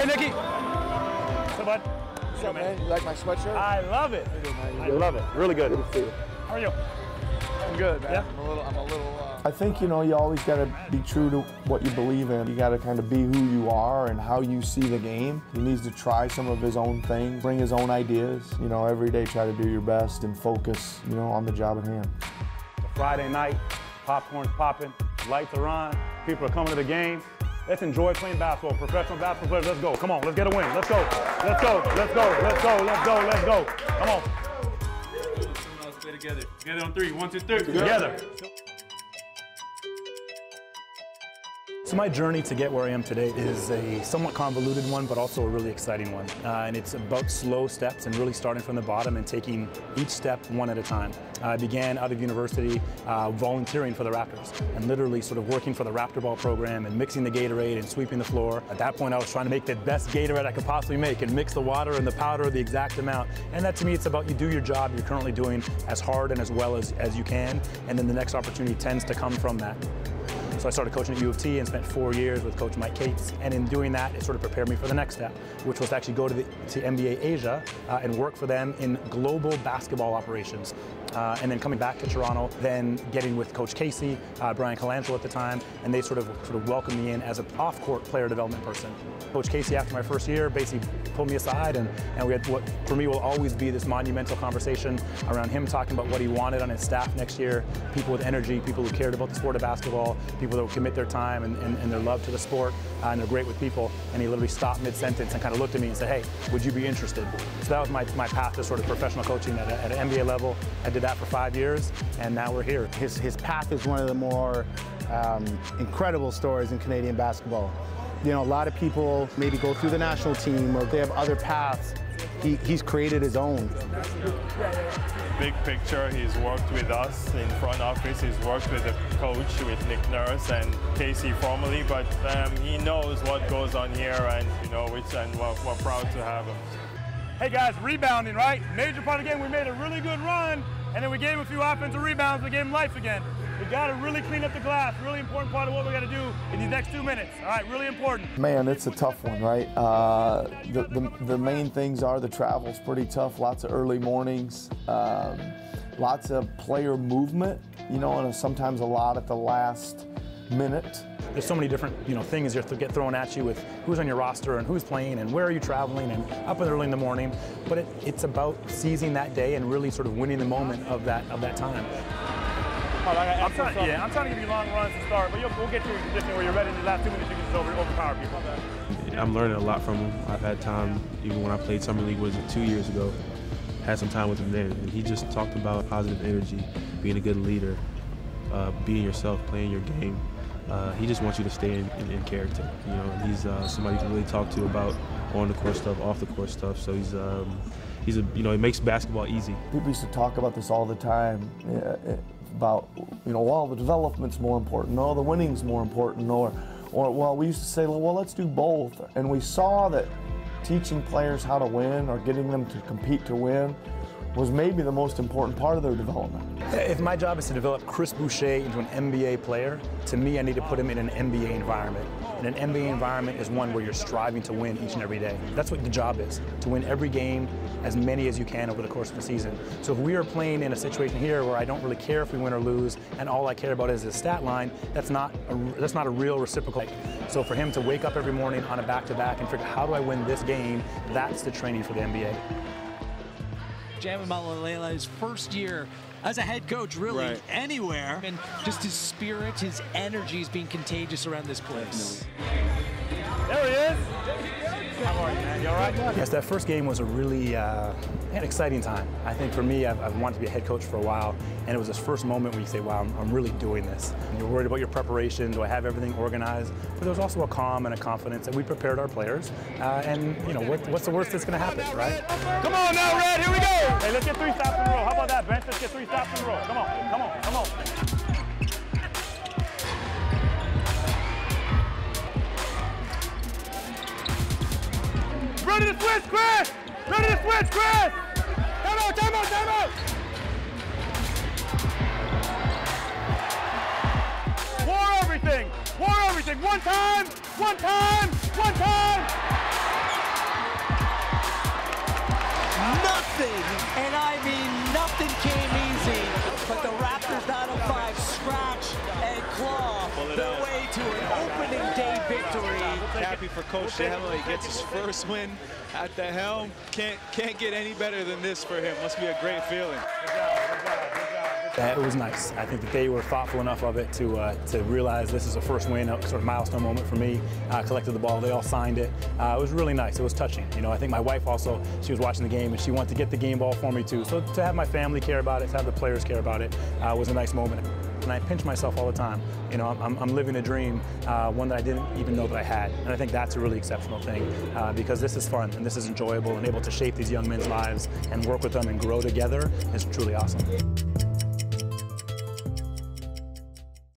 Hey, Nicky. What's up, bud? What's up, man? You like my sweatshirt? I love it. I love it. Really good. Good to see you. How are you? I'm good, man. Yeah? I'm a little. I think, you know, you always got to be true to what you believe in. You got to kind of be who you are and how you see the game. He needs to try some of his own things, bring his own ideas. You know, every day try to do your best and focus, you know, on the job at hand. Friday night, popcorn's popping, lights are on, people are coming to the game. Let's enjoy playing basketball. Professional basketball players, let's go. Come on, let's get a win. Let's go. Let's go. Let's go. Let's go. Let's go. Let's go. Come on. Let's play together. Together on 3. 1, 2, 3. Together. So my journey to get where I am today is a somewhat convoluted one, but also a really exciting one. And it's about slow steps and really starting from the bottom and taking each step one at a time. I began out of university volunteering for the Raptors and literally sort of working for the Raptor ball program and mixing the Gatorade and sweeping the floor. At that point, I was trying to make the best Gatorade I could possibly make and mix the water and the powder the exact amount. And that, to me, it's about you do your job you're currently doing as hard and as well as you can, and then the next opportunity tends to come from that. So I started coaching at U of T and spent 4 years with Coach Mike Cates. And in doing that, it sort of prepared me for the next step, which was to actually go to NBA Asia and work for them in global basketball operations. And then coming back to Toronto, then getting with Coach Casey, Brian Colangelo at the time, and they sort of welcomed me in as an off-court player development person. Coach Casey, after my first year, basically pulled me aside, and we had what for me will always be this monumental conversation around him talking about what he wanted on his staff next year, people with energy, people who cared about the sport of basketball, people that would commit their time and their love to the sport, and they're great with people. And he literally stopped mid-sentence and kind of looked at me and said, hey, would you be interested? So that was my path to sort of professional coaching at an NBA level. I did that for 5 years, and now we're here. His path is one of the more incredible stories in Canadian basketball. You know, a lot of people maybe go through the national team or they have other paths. He's created his own. Big picture, he's worked with us in front office, he's worked with the coach, with Nick Nurse and Casey formerly, but he knows what goes on here, and you know, and we're proud to have him. Hey guys, rebounding, right? Major part of the game, we made a really good run, and then we gave him a few offensive rebounds, we gave him life again. We got to really clean up the glass. Really important part of what we got to do in these next 2 minutes. All right, really important. Man, it's a tough one, right? The main things are the travel's pretty tough. Lots of early mornings, lots of player movement, you know, and sometimes a lot at the last minute. There's so many different, you know, things that get thrown at you with who's on your roster and who's playing and where are you traveling and up and early in the morning. But it's about seizing that day and really sort of winning the moment of that time. I'm trying to give you long runs to start, but we'll get you in a position where you're ready in the last 2 minutes. You can just overpower people. I'm learning a lot from him. I've had time, even when I played Summer League, was it 2 years ago, had some time with him then, and he just talked about positive energy, being a good leader, being yourself, playing your game. He just wants you to stay in character, you know, and he's somebody to really talk to about on the court stuff, off the court stuff, so you know, it makes basketball easy. People used to talk about this all the time, about, you know, well, the development's more important, no, the winning's more important, or well, we used to say, well, let's do both. And we saw that teaching players how to win or getting them to compete to win was maybe the most important part of their development. If my job is to develop Chris Boucher into an NBA player, to me, I need to put him in an NBA environment. And an NBA environment is one where you're striving to win each and every day. That's what the job is, to win every game, as many as you can over the course of the season. So if we are playing in a situation here where I don't really care if we win or lose, and all I care about is his stat line, that's not a real reciprocal. So for him to wake up every morning on a back-to-back and figure, how do I win this game, that's the training for the NBA. Jama Mahlalela, first year as a head coach, really, anywhere. And just his spirit, his energy is being contagious around this place. There he is. How are you, man? You all right? Yes, that first game was a really an exciting time. I think for me, I've wanted to be a head coach for a while, and it was this first moment where you say, wow, I'm really doing this. And you're worried about your preparation, do I have everything organized? But there was also a calm and a confidence that we prepared our players, and you know, what's the worst that's going to happen, right? Come on now, Red, here we go! Hey, let's get 3 stops in a row. How about that, bench? Let's get 3 stops in a row. Come on, come on, come on. Ready to switch, Chris! Ready to switch, Chris! Time out, time out, time out! War everything! War everything! One time! One time! One time! opening day victory. Happy for Coach Shehla. He gets his first win at the helm. Can't get any better than this for him. Must be a great feeling. It was nice. I think that they were thoughtful enough of it to realize this is a first win, a sort of milestone moment for me. Collected the ball, they all signed it. It was really nice. It was touching. You know, I think my wife also, she was watching the game and she wanted to get the game ball for me too. So to have my family care about it, to have the players care about it, was a nice moment. And I pinch myself all the time. You know, I'm living a dream, one that I didn't even know that I had. And I think that's a really exceptional thing because this is fun and this is enjoyable and able to shape these young men's lives and work with them and grow together is truly awesome.